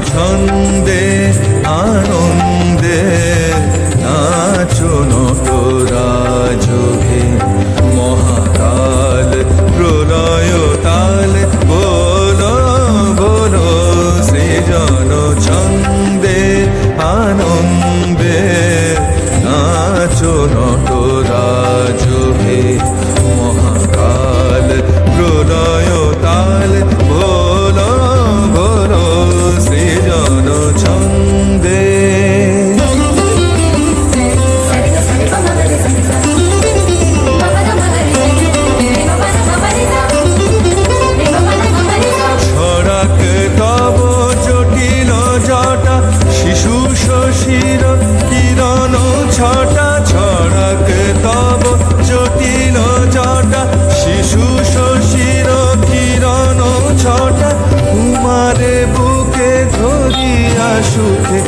ছন্দে আনন্দে নাচো নটরাজভে মহাকাল প্রলয় তাল বলো বলো সৃজন ছন্দে আনন্দে নাচো নটরাজভে মহাকাল প্রলয় তাল বলো বলো সৃজন ছন্দে। ছড়াক তব জটিল জটা শিশু শশীর কিরণ ছটা ছড়াক তব জটিল জটা শিশু শশীর কিরণ ছটা কুমারে বুকে ধরিয়া সুখে